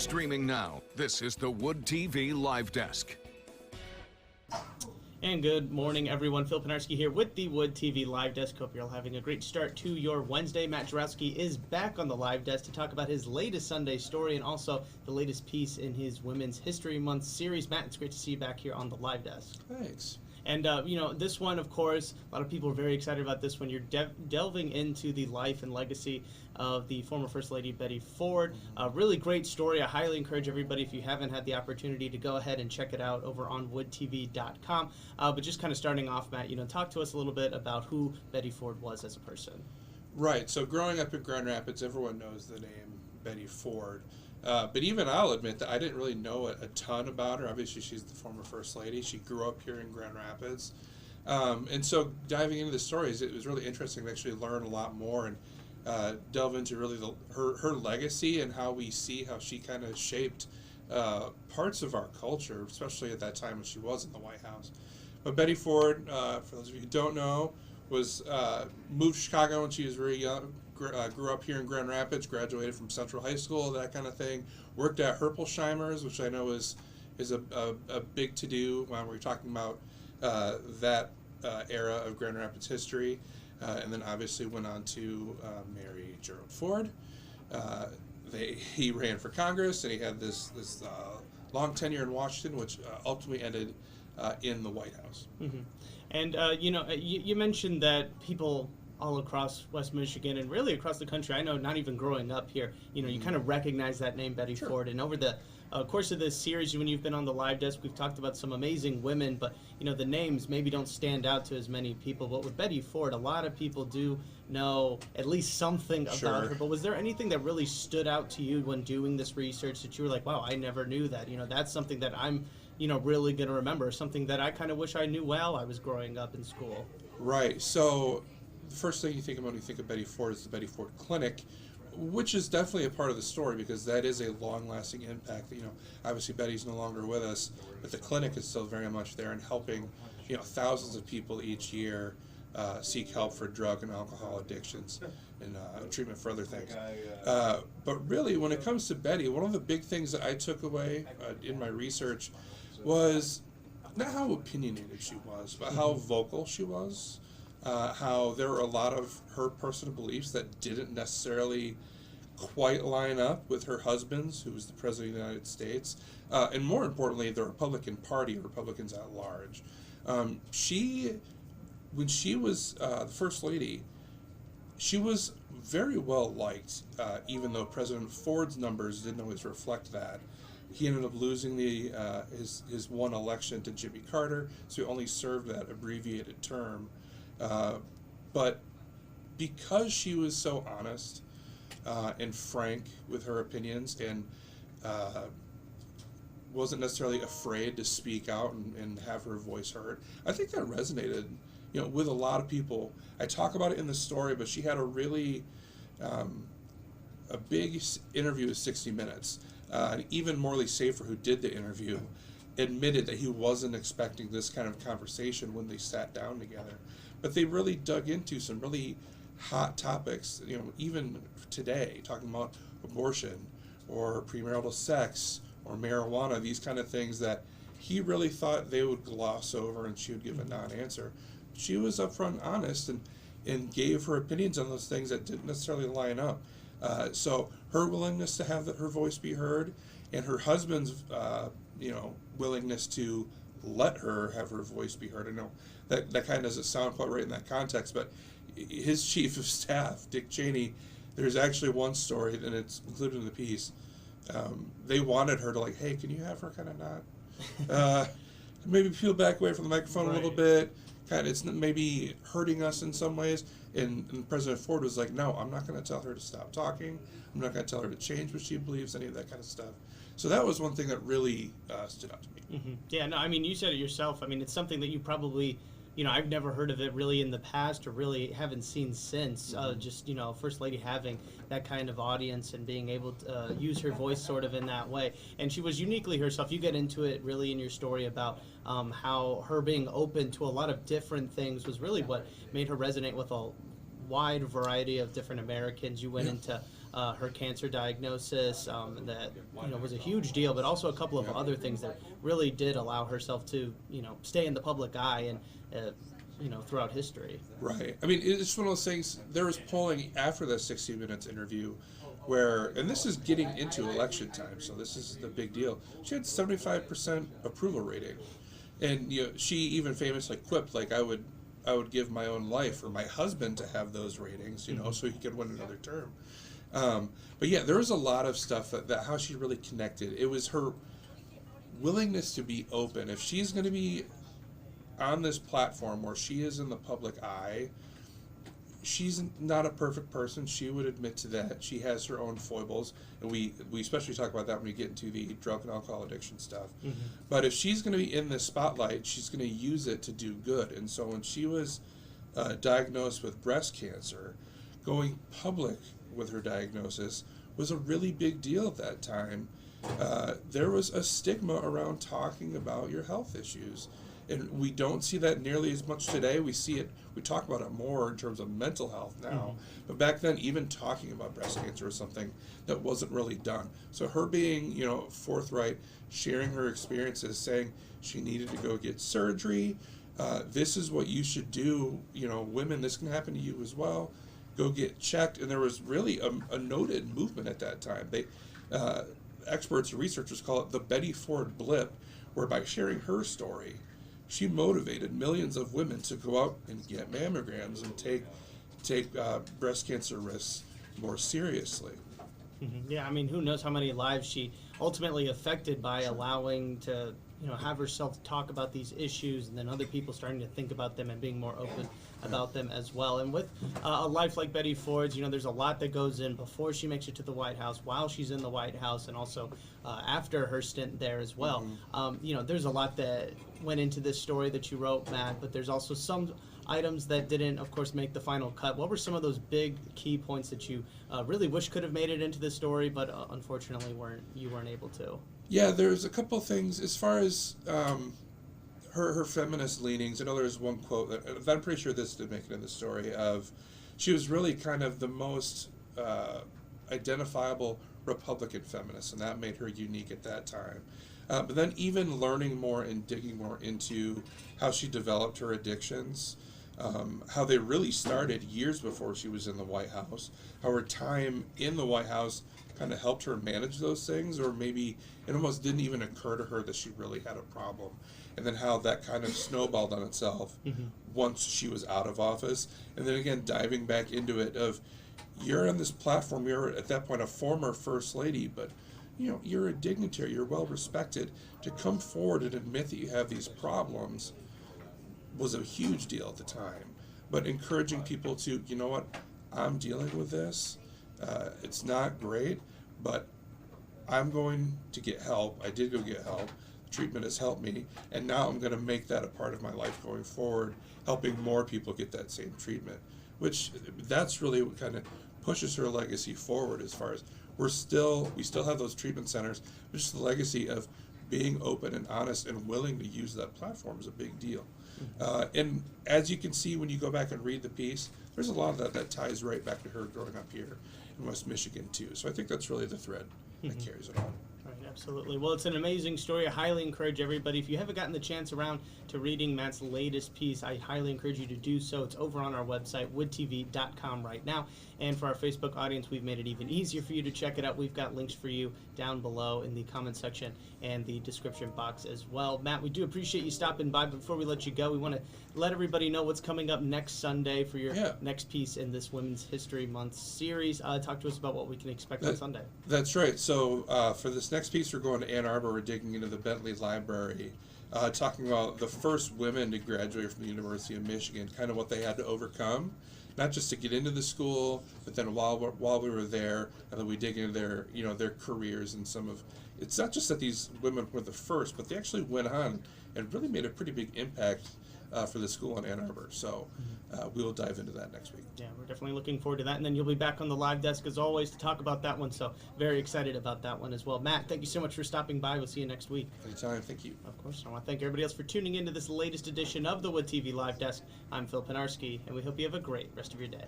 Streaming now, this is the Wood TV Live Desk. And good morning, everyone. Phil Penarski here with the Wood TV Live Desk. Hope you're all having a great start to your Wednesday. Matt Jaworowski is back on the Live Desk to talk about his latest Sunday story and also the latest piece in his Women's History Month series. Matt, it's great to see you back here on the Live Desk. Thanks. And, this one, of course, a lot of people are very excited about this one. You're delving into the life and legacy of the former First Lady Betty Ford. A really great story. I highly encourage everybody, if you haven't had the opportunity, to go ahead and check it out over on woodtv.com. But just kind of starting off, Matt, talk to us a little bit about who Betty Ford was as a person. Right. So growing up in Grand Rapids, everyone knows the name Betty Ford. But even I'll admit that I didn't really know a ton about her. Obviously, she's the former First Lady. She grew up here in Grand Rapids. And so diving into the stories, it was really interesting to actually learn a lot more and delve into really her legacy and how we see how she kind of shaped parts of our culture, especially at that time when she was in the White House. But Betty Ford, for those of you who don't know, was moved to Chicago when she was very young. Grew up here in Grand Rapids, graduated from Central High School, that kind of thing. Worked at Herpelsheimer's, which I know is a big to-do when we're talking about that era of Grand Rapids history. And then obviously went on to marry Gerald Ford. He ran for Congress, and he had this long tenure in Washington, which ultimately ended in the White House. Mm-hmm. And, you mentioned that people all across West Michigan and really across the country, I know not even growing up here, you kind of recognize that name, Betty Sure. Ford. And over the course of this series, when you've been on the Live Desk, we've talked about some amazing women, but, the names maybe don't stand out to as many people. But with Betty Ford, a lot of people do know at least something about Sure. her. But was there anything that really stood out to you when doing this research that you were like, wow, I never knew that? That's something that I'm, really going to remember, something that I kind of wish I knew while I was growing up in school. Right. So the first thing you think about when you think of Betty Ford is the Betty Ford Clinic, which is definitely a part of the story because that is a long-lasting impact. Obviously Betty's no longer with us, but the clinic is still very much there and helping, thousands of people each year seek help for drug and alcohol addictions and treatment for other things. But really, when it comes to Betty, one of the big things that I took away in my research was not how opinionated she was, but how vocal she was. How there were a lot of her personal beliefs that didn't necessarily quite line up with her husband's, who was the President of the United States, and more importantly, the Republican Party, Republicans at large. When she was the First Lady, she was very well liked, even though President Ford's numbers didn't always reflect that. He ended up losing his one election to Jimmy Carter, so he only served that abbreviated term. But because she was so honest and frank with her opinions and wasn't necessarily afraid to speak out and have her voice heard, I think that resonated, with a lot of people. I talk about it in the story, but she had a really a big interview with 60 Minutes. And even Morley Safer, who did the interview, admitted that he wasn't expecting this kind of conversation when they sat down together. But they really dug into some really hot topics, even today, talking about abortion or premarital sex or marijuana, these kind of things that he really thought they would gloss over and she would give a non-answer. She was upfront honest and gave her opinions on those things that didn't necessarily line up. So her willingness to have her voice be heard and her husband's willingness to let her have her voice be heard. I know that kind of doesn't sound quite right in that context, but his chief of staff, Dick Cheney, there's actually one story, and it's included in the piece. They wanted her to hey, can you have her kind of not, maybe peel back away from the microphone a little bit. It's maybe hurting us in some ways. And President Ford was like, no, I'm not going to tell her to stop talking. I'm not going to tell her to change what she believes, any of that kind of stuff. So that was one thing that really stood out to me. Mm-hmm. Yeah, no, you said it yourself. It's something that you probably, I've never heard of it really in the past or really haven't seen since. Just, First Lady having that kind of audience and being able to use her voice sort of in that way. And she was uniquely herself. You get into it really in your story about how her being open to a lot of different things was really what made her resonate with a wide variety of different Americans. You went into her cancer diagnosis, that was a huge deal, but also a couple of other things that really did allow herself to stay in the public eye and throughout history. Right. I mean, it's one of those things. There was polling after the 60 Minutes interview where, and this is getting into election time, so this is the big deal. She had 75% approval rating, and she even famously quipped, like, I would give my own life for my husband to have those ratings, so he could win another term. But yeah, there was a lot of stuff that how she really connected. It was her willingness to be open. If she's going to be on this platform where she is in the public eye, she's not a perfect person. She would admit to that. She has her own foibles, and we especially talk about that when we get into the drug and alcohol addiction stuff. But if she's going to be in this spotlight, she's going to use it to do good. And so when she was diagnosed with breast cancer, going public with her diagnosis was a really big deal at that time. There was a stigma around talking about your health issues. And we don't see that nearly as much today. We see it, we talk about it more in terms of mental health now. But back then, even talking about breast cancer was something that wasn't really done. So her being, forthright, sharing her experiences, saying she needed to go get surgery, this is what you should do, women, this can happen to you as well. Go get checked. And there was really a noted movement at that time. They experts and researchers call it the Betty Ford blip, where by sharing her story, she motivated millions of women to go out and get mammograms and take breast cancer risks more seriously. Yeah, I mean, who knows how many lives she ultimately affected by allowing to, have herself talk about these issues, and then other people starting to think about them and being more open about them as well. And with a life like Betty Ford's, there's a lot that goes in before she makes it to the White House, while she's in the White House, and also after her stint there as well. There's a lot that went into this story that you wrote, Matt, but there's also some items that didn't, of course, make the final cut. What were some of those big key points that you really wish could have made it into the story, but unfortunately you weren't able to? Yeah, there's a couple things as far as her feminist leanings. I know there's one quote that I'm pretty sure this did make it in the story of, she was really kind of the most identifiable Republican feminist, and that made her unique at that time. But then even learning more and digging more into how she developed her addictions, how they really started years before she was in the White House, how her time in the White House kind of helped her manage those things, or maybe it almost didn't even occur to her that she really had a problem. And then how that kind of snowballed on itself once she was out of office. And then again, diving back into it of, you're on this platform, you're at that point a former first lady, but you're a dignitary, you're well respected. To come forward and admit that you have these problems was a huge deal at the time. But encouraging people to, you know what, I'm dealing with this. It's not great, but I'm going to get help. I did go get help. Treatment has helped me, and now I'm going to make that a part of my life going forward, helping more people get that same treatment, which that's really what kind of pushes her legacy forward, as far as we still have those treatment centers, but just the legacy of being open and honest and willing to use that platform is a big deal. And as you can see when you go back and read the piece, there's a lot of that ties right back to her growing up here in West Michigan too. So I think that's really the thread that carries it on. Right, absolutely. Well, it's an amazing story. I highly encourage everybody, if you haven't gotten the chance around to reading Matt's latest piece, I highly encourage you to do so. It's over on our website, woodtv.com right now. And for our Facebook audience, we've made it even easier for you to check it out. We've got links for you down below in the comment section and the description box as well. Matt, we do appreciate you stopping by. Before we let you go, we want to let everybody know what's coming up next Sunday for your next piece in this Women's History Month series. Talk to us about what we can expect on Sunday. That's right. So for this next piece, we're going to Ann Arbor. We're digging into the Bentley Library, talking about the first women to graduate from the University of Michigan, kind of what they had to overcome, not just to get into the school, but then while we were there, and then we dig into their careers and some of. It's not just that these women were the first, but they actually went on and really made a pretty big impact for the school in Ann Arbor. So we will dive into that next week. Yeah, we're definitely looking forward to that. And then you'll be back on the live desk as always to talk about that one. So very excited about that one as well. Matt, thank you so much for stopping by. We'll see you next week. Anytime. Thank you. Of course. I want to thank everybody else for tuning into this latest edition of the Wood TV Live Desk. I'm Phil Penarski, and we hope you have a great rest of your day.